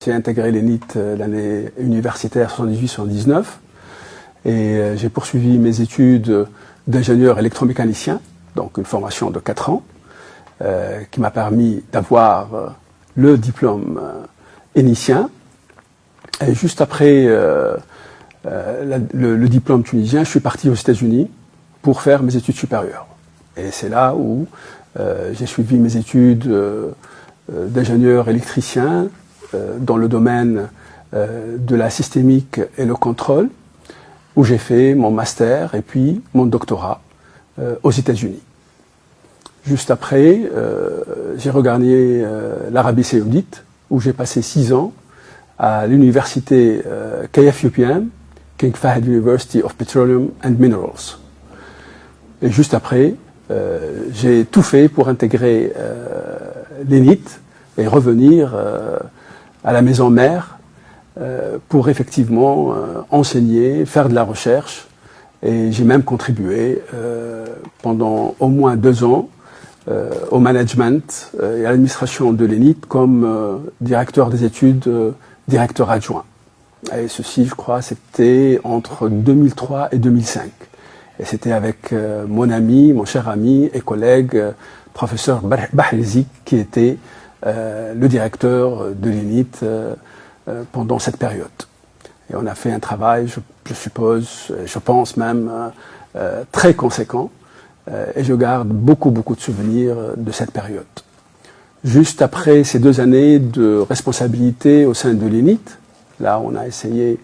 J'ai intégré l'ENIT l'année universitaire 78-79 et j'ai poursuivi mes études d'ingénieur électromécanicien, donc une formation de 4 ans, qui m'a permis d'avoir le diplôme énicien. Et juste après le diplôme tunisien, je suis parti aux États-Unis pour faire mes études supérieures. Et c'est là où j'ai suivi mes études d'ingénieur électricien dans le domaine de la systémique et le contrôle, où j'ai fait mon master et puis mon doctorat aux États-Unis. Juste après, j'ai regagné l'Arabie Saoudite, où j'ai passé 6 ans à l'université KFUPM, King Fahd University of Petroleum and Minerals. Et juste après, j'ai tout fait pour intégrer l'ENIT et revenir à la maison mère pour effectivement enseigner, faire de la recherche. Et j'ai même contribué pendant au moins 2 ans au management et à l'administration de l'ENIT comme directeur des études, directeur adjoint. Et ceci, je crois, c'était entre 2003 et 2005. Et c'était avec mon ami, mon cher ami et collègue, professeur Bahrizi, qui était le directeur de l'ENIT pendant cette période. Et on a fait un travail, je suppose, je pense même, très conséquent. Et je garde beaucoup de souvenirs de cette période. Juste après ces 2 années de responsabilité au sein de l'ENIT, là on a essayé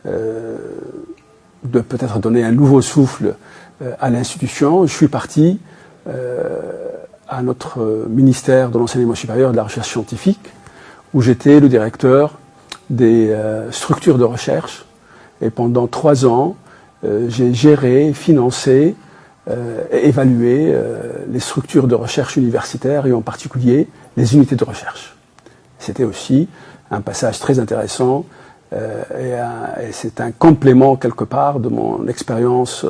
de peut-être donner un nouveau souffle à l'institution. Je suis parti à notre ministère de l'enseignement supérieur et de la recherche scientifique, où j'étais le directeur des structures de recherche. Et pendant 3 ans, j'ai géré, financé et évalué les structures de recherche universitaires et en particulier les unités de recherche. C'était aussi un passage très intéressant et c'est un complément quelque part de mon expérience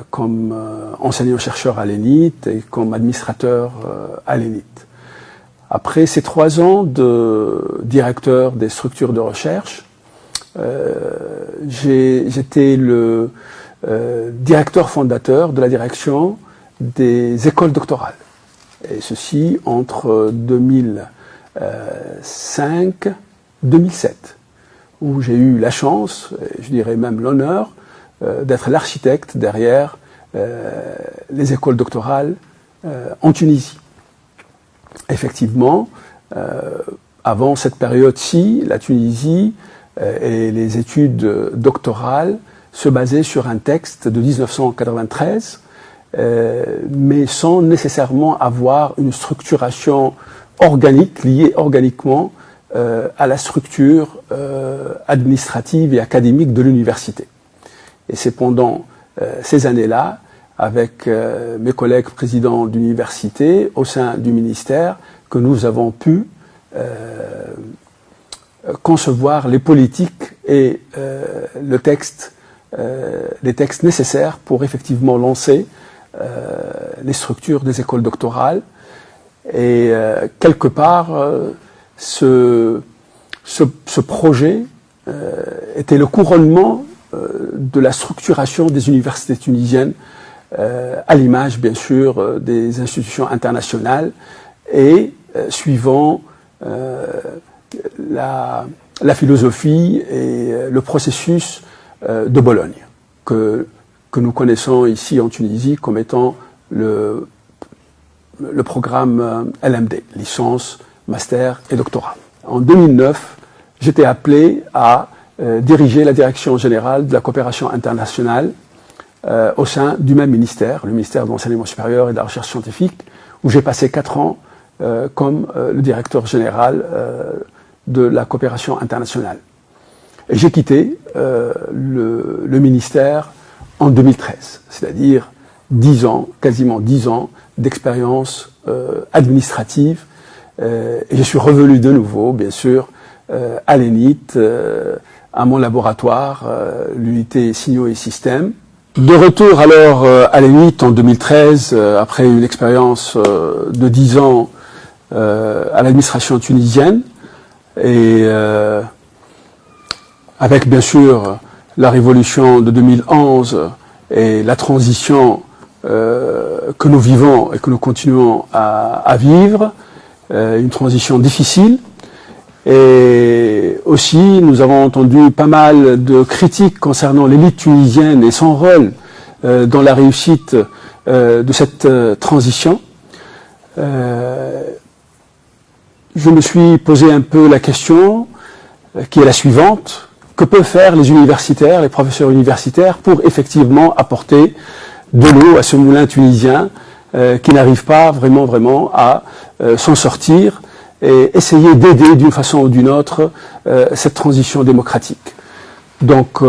comme enseignant-chercheur à l'ENIT et comme administrateur à l'ENIT. Après ces 3 ans de directeur des structures de recherche, j'étais le directeur fondateur de la direction des écoles doctorales. Et ceci entre 2005 et 2007, où j'ai eu la chance, je dirais même l'honneur, d'être l'architecte derrière les écoles doctorales en Tunisie. Effectivement, avant cette période-ci, la Tunisie et les études doctorales se basaient sur un texte de 1993, mais sans nécessairement avoir une structuration organique, liée organiquement à la structure administrative et académique de l'université. Et c'est pendant ces années-là, avec mes collègues présidents d'université au sein du ministère, que nous avons pu concevoir les politiques et les textes nécessaires pour effectivement lancer les structures des écoles doctorales. Et quelque part, ce projet était le couronnement de la structuration des universités tunisiennes, à l'image bien sûr des institutions internationales et suivant la philosophie et le processus de Bologne que nous connaissons ici en Tunisie comme étant le programme LMD, licence, master et doctorat. En 2009, j'étais appelé à diriger la direction générale de la coopération internationale au sein du même ministère, le ministère de l'enseignement supérieur et de la recherche scientifique, où j'ai passé 4 ans comme le directeur général de la coopération internationale. Et j'ai quitté le ministère en 2013, c'est-à-dire 10 ans, quasiment 10 ans d'expérience administrative. Et je suis revenu de nouveau, bien sûr, à l'ENIT, à mon laboratoire, l'unité signaux et systèmes. De retour alors à l'ENIT en 2013, après une expérience de 10 ans à l'administration tunisienne, Et avec bien sûr la révolution de 2011 et la transition que nous vivons et que nous continuons à vivre, une transition difficile. Et aussi, nous avons entendu pas mal de critiques concernant l'élite tunisienne et son rôle dans la réussite de cette transition. Je me suis posé un peu la question qui est la suivante. Que peuvent faire les universitaires, les professeurs universitaires pour effectivement apporter de l'eau à ce moulin tunisien qui n'arrive pas vraiment à s'en sortir et essayer d'aider d'une façon ou d'une autre cette transition démocratique. Donc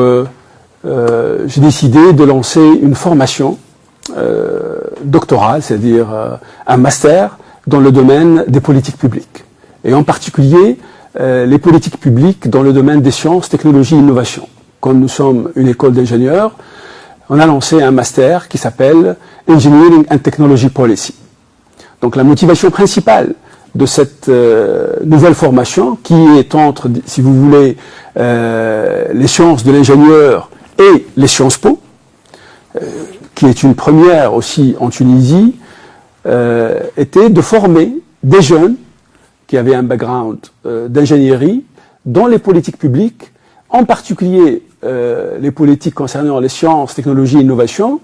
j'ai décidé de lancer une formation doctorale, c'est-à-dire un master dans le domaine des politiques publiques. Et en particulier les politiques publiques dans le domaine des sciences, technologies et innovations. Comme nous sommes une école d'ingénieurs, on a lancé un master qui s'appelle Engineering and Technology Policy. Donc la motivation principale de cette nouvelle formation, qui est entre, si vous voulez, les sciences de l'ingénieur et les Sciences Po, qui est une première aussi en Tunisie, était de former des jeunes qui avaient un background d'ingénierie dans les politiques publiques, en particulier les politiques concernant les sciences, technologies et innovations,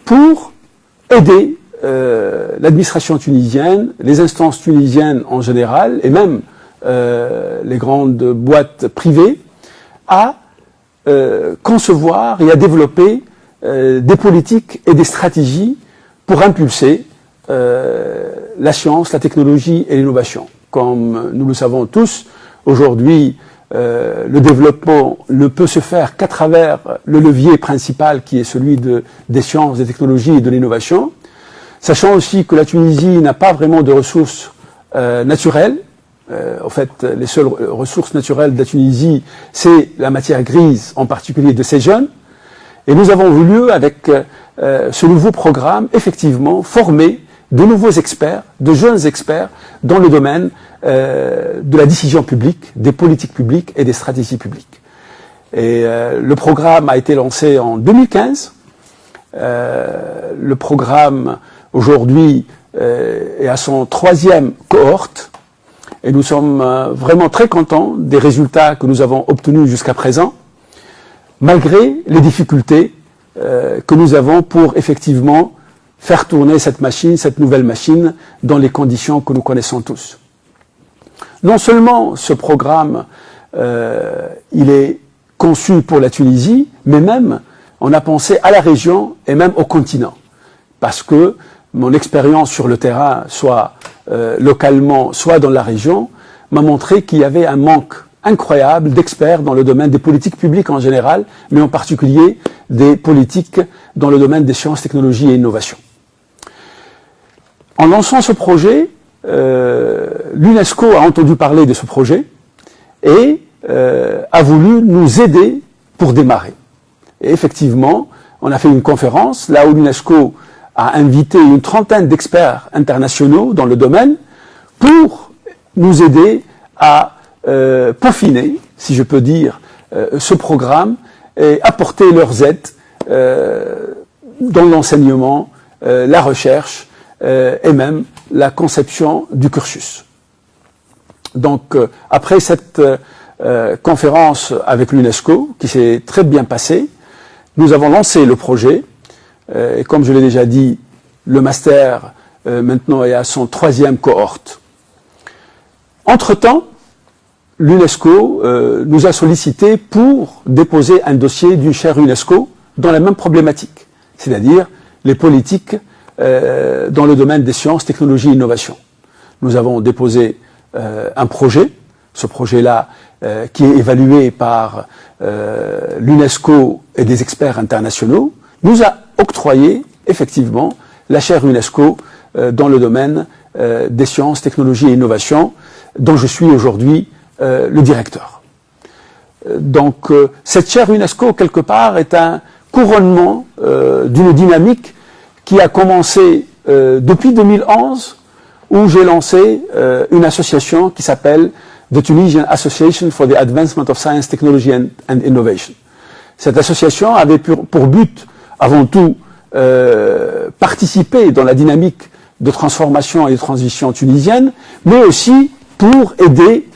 pour aider l'administration tunisienne, les instances tunisiennes en général, et même les grandes boîtes privées, à concevoir et à développer des politiques et des stratégies pour impulser la science, la technologie et l'innovation. Comme nous le savons tous, aujourd'hui, le développement ne peut se faire qu'à travers le levier principal qui est celui des sciences, des technologies et de l'innovation, sachant aussi que la Tunisie n'a pas vraiment de ressources naturelles. En fait, les seules ressources naturelles de la Tunisie, c'est la matière grise, en particulier de ces jeunes. Et nous avons voulu, avec ce nouveau programme, effectivement, former de nouveaux experts, de jeunes experts dans le domaine de la décision publique, des politiques publiques et des stratégies publiques. Et le programme a été lancé en 2015. Le programme aujourd'hui est à son 3e cohorte et nous sommes vraiment très contents des résultats que nous avons obtenus jusqu'à présent, malgré les difficultés que nous avons pour effectivement faire tourner cette machine, cette nouvelle machine, dans les conditions que nous connaissons tous. Non seulement ce programme, il est conçu pour la Tunisie, mais même on a pensé à la région et même au continent. Parce que mon expérience sur le terrain, soit localement, soit dans la région, m'a montré qu'il y avait un manque incroyable d'experts dans le domaine des politiques publiques en général, mais en particulier des politiques dans le domaine des sciences, technologies et innovations. En lançant ce projet, l'UNESCO a entendu parler de ce projet et a voulu nous aider pour démarrer. Et effectivement, on a fait une conférence là où l'UNESCO a invité une trentaine d'experts internationaux dans le domaine pour nous aider à peaufiner, si je peux dire, ce programme et apporter leurs aides dans l'enseignement, la recherche et même la conception du cursus. Donc, après cette conférence avec l'UNESCO, qui s'est très bien passée, nous avons lancé le projet. Et comme je l'ai déjà dit, le master maintenant est à son 3e cohorte. Entre-temps, l'UNESCO nous a sollicité pour déposer un dossier d'une chaire UNESCO dans la même problématique, c'est-à-dire les politiques dans le domaine des sciences, technologies et innovations. Nous avons déposé un projet, ce projet-là qui est évalué par l'UNESCO et des experts internationaux, nous a octroyé effectivement la chaire UNESCO dans le domaine des sciences, technologies et innovations, dont je suis aujourd'hui le directeur. Donc cette chaire UNESCO, quelque part, est un couronnement d'une dynamique qui a commencé depuis 2011 où j'ai lancé une association qui s'appelle The Tunisian Association for the Advancement of Science, Technology and Innovation. Cette association avait pour but, avant tout, participer dans la dynamique de transformation et de transition tunisienne, mais aussi pour aider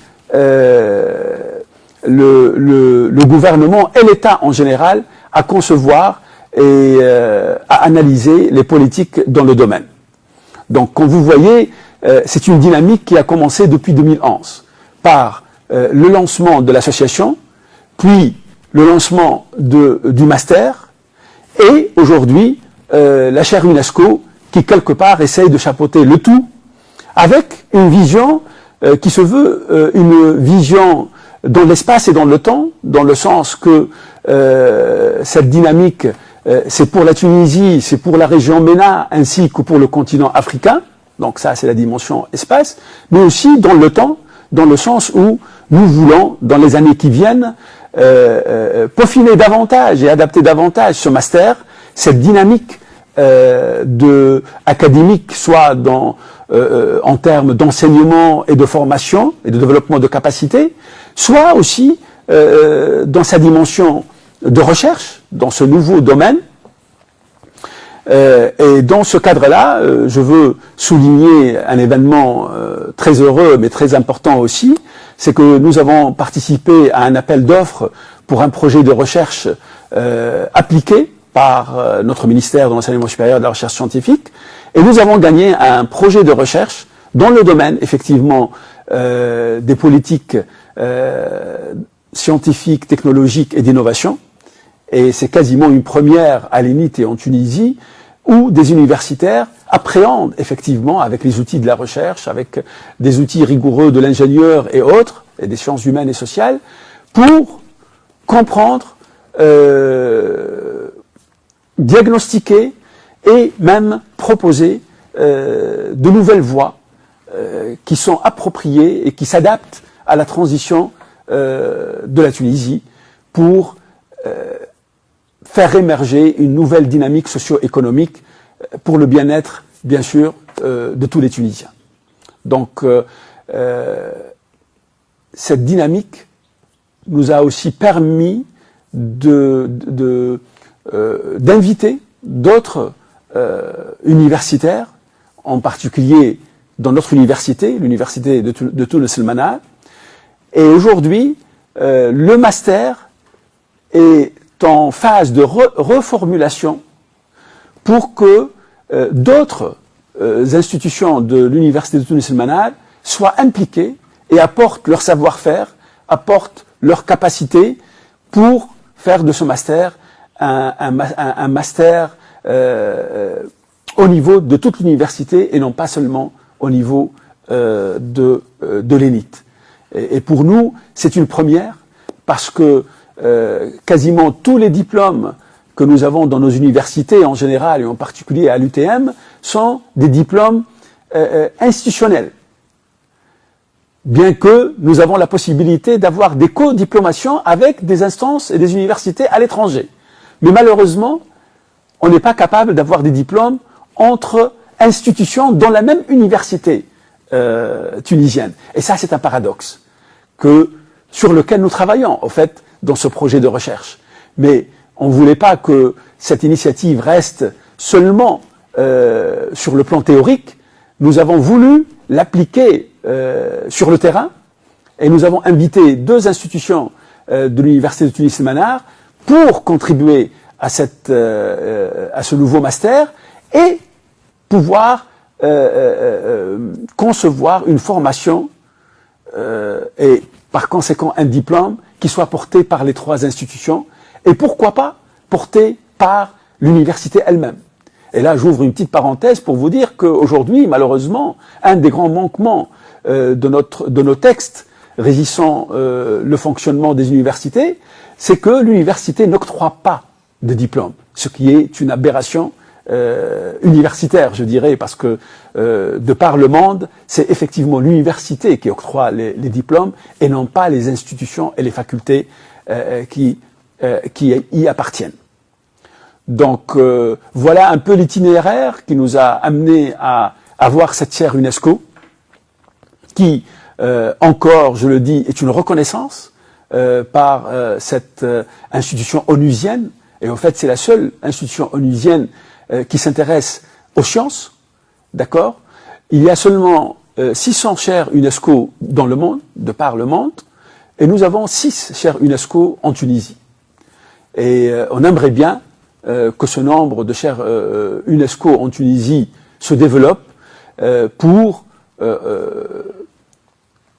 le gouvernement et l'État en général à concevoir et à analyser les politiques dans le domaine. Donc, comme vous voyez, c'est une dynamique qui a commencé depuis 2011 par le lancement de l'association, puis le lancement du master, et aujourd'hui, la chaire UNESCO qui, quelque part, essaye de chapeauter le tout avec une vision qui se veut une vision dans l'espace et dans le temps, dans le sens que cette dynamique, c'est pour la Tunisie, c'est pour la région MENA, ainsi que pour le continent africain. Donc ça, c'est la dimension espace, mais aussi dans le temps, dans le sens où nous voulons, dans les années qui viennent, peaufiner davantage et adapter davantage ce master, cette dynamique académique, soit en termes d'enseignement et de formation et de développement de capacités, soit aussi dans sa dimension de recherche, dans ce nouveau domaine. Et dans ce cadre-là, je veux souligner un événement très heureux, mais très important aussi, c'est que nous avons participé à un appel d'offres pour un projet de recherche appliqué par notre ministère de l'Enseignement supérieur et de la Recherche scientifique, et nous avons gagné un projet de recherche dans le domaine, effectivement, des politiques scientifiques, technologiques et d'innovation. Et c'est quasiment une première à l'ENIT et en Tunisie, où des universitaires appréhendent effectivement, avec les outils de la recherche, avec des outils rigoureux de l'ingénieur et autres, et des sciences humaines et sociales, pour comprendre, diagnostiquer et même proposer de nouvelles voies qui sont appropriées et qui s'adaptent à la transition de la Tunisie pour faire émerger une nouvelle dynamique socio-économique pour le bien-être, bien sûr, de tous les Tunisiens. Donc, cette dynamique nous a aussi permis d'inviter d'autres universitaires, en particulier dans notre université, l'université de Tunis-El-Manal. Et aujourd'hui, le master est en phase de reformulation pour que d'autres institutions de l'université de Tunis-El-Manal soient impliquées et apportent leur savoir-faire, apportent leur capacité pour faire de ce master un master au niveau de toute l'université et non pas seulement au niveau de l'ENIT. Et pour nous, c'est une première parce que quasiment tous les diplômes que nous avons dans nos universités en général et en particulier à l'UTM sont des diplômes institutionnels. Bien que nous avons la possibilité d'avoir des co-diplomations avec des instances et des universités à l'étranger. Mais malheureusement, on n'est pas capable d'avoir des diplômes entre institutions dans la même université tunisienne. Et ça, c'est un paradoxe sur lequel nous travaillons, au fait, dans ce projet de recherche. Mais on ne voulait pas que cette initiative reste seulement sur le plan théorique. Nous avons voulu l'appliquer sur le terrain et nous avons invité 2 institutions de l'université de Tunis-El-Manal pour contribuer à ce nouveau master et pouvoir concevoir une formation et par conséquent un diplôme qui soit porté par les 3 institutions et pourquoi pas porté par l'université elle-même. Et là, j'ouvre une petite parenthèse pour vous dire qu'aujourd'hui, malheureusement, un des grands manquements de nos textes régissant le fonctionnement des universités, c'est que l'université n'octroie pas de diplôme, ce qui est une aberration universitaire, je dirais, parce que de par le monde, c'est effectivement l'université qui octroie les diplômes et non pas les institutions et les facultés qui y appartiennent. Donc voilà un peu l'itinéraire qui nous a amené à avoir cette chaire UNESCO qui, encore, je le dis, est une reconnaissance par cette institution onusienne. Et en fait, c'est la seule institution onusienne qui s'intéresse aux sciences, d'accord? Il y a seulement 600 chaires UNESCO dans le monde, de par le monde, et nous avons 6 chaires UNESCO en Tunisie. Et on aimerait bien que ce nombre de chaires UNESCO en Tunisie se développe pour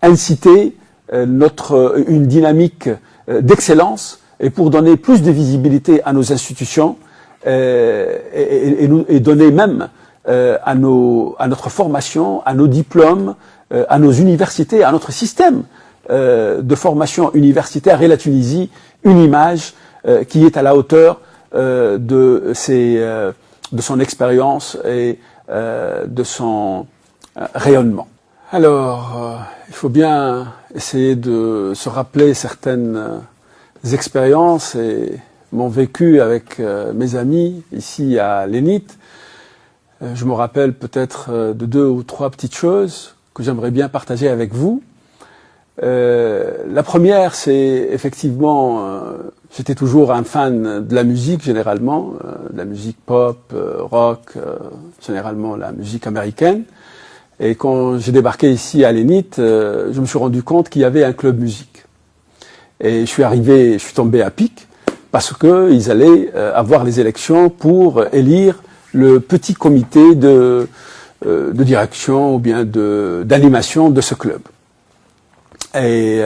inciter une dynamique d'excellence et pour donner plus de visibilité à nos institutions et donner même à notre formation, à nos diplômes, à nos universités, à notre système de formation universitaire et la Tunisie, une image qui est à la hauteur de son expérience et de son rayonnement. Alors, il faut bien essayer de se rappeler certaines expériences et mon vécu avec mes amis ici à l'ENIT. Je me rappelle peut-être de 2 ou 3 petites choses que j'aimerais bien partager avec vous. La première, c'est effectivement, j'étais toujours un fan de la musique généralement, de la musique pop, rock, généralement la musique américaine. Et quand j'ai débarqué ici à l'ENIT, je me suis rendu compte qu'il y avait un club musique. Et je suis tombé à pic parce qu'ils allaient avoir les élections pour élire le petit comité de direction ou bien d'animation de ce club. Et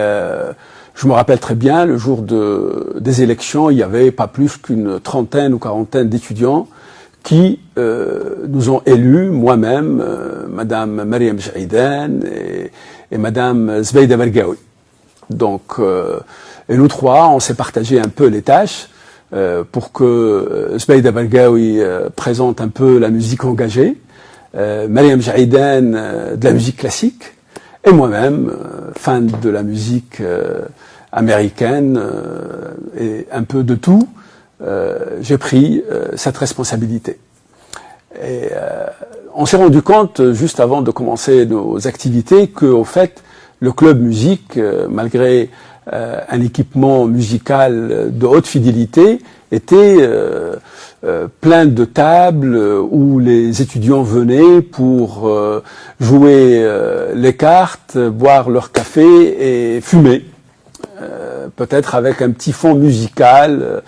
je me rappelle très bien, le jour des élections, il y avait pas plus qu'une trentaine ou quarantaine d'étudiants qui nous ont élus, moi-même, Madame Mariam Jaïden et Madame Zbeida Bergaoui. Donc, et nous trois, on s'est partagé un peu les tâches pour que Zbeida Bergaoui présente un peu la musique engagée, Mariam Jaïden de la musique classique, et moi-même, fan de la musique américaine et un peu de tout, j'ai pris cette responsabilité. Et on s'est rendu compte, juste avant de commencer nos activités, qu'au fait, le club musique, malgré un équipement musical de haute fidélité, était plein de tables où les étudiants venaient pour jouer les cartes, boire leur café et fumer, peut-être avec un petit fond musical,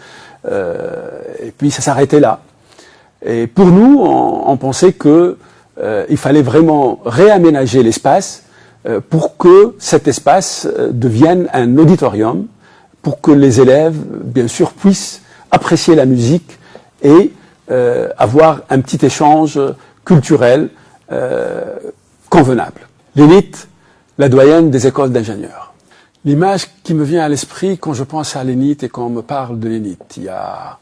et puis ça s'arrêtait là. Et pour nous, on pensait que il fallait vraiment réaménager l'espace pour que cet espace devienne un auditorium, pour que les élèves, bien sûr, puissent apprécier la musique et avoir un petit échange culturel convenable. L'ENIT, la doyenne des écoles d'ingénieurs. L'image qui me vient à l'esprit quand je pense à l'ENIT et quand on me parle de l'ENIT, il y a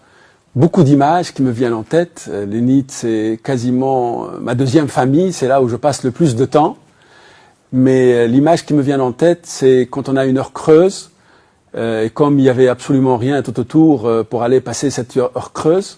beaucoup d'images qui me viennent en tête. L'ENIT, c'est quasiment ma deuxième famille, c'est là où je passe le plus de temps. Mais l'image qui me vient en tête, c'est quand on a une heure creuse, et comme il n'y avait absolument rien tout autour pour aller passer cette heure creuse,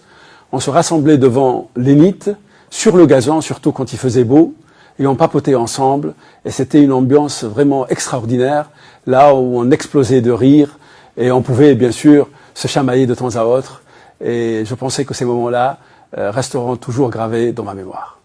on se rassemblait devant l'ENIT, sur le gazon, surtout quand il faisait beau, et on papotait ensemble, et c'était une ambiance vraiment extraordinaire, là où on explosait de rire, et on pouvait bien sûr se chamailler de temps à autre, et je pensais que ces moments-là resteront toujours gravés dans ma mémoire.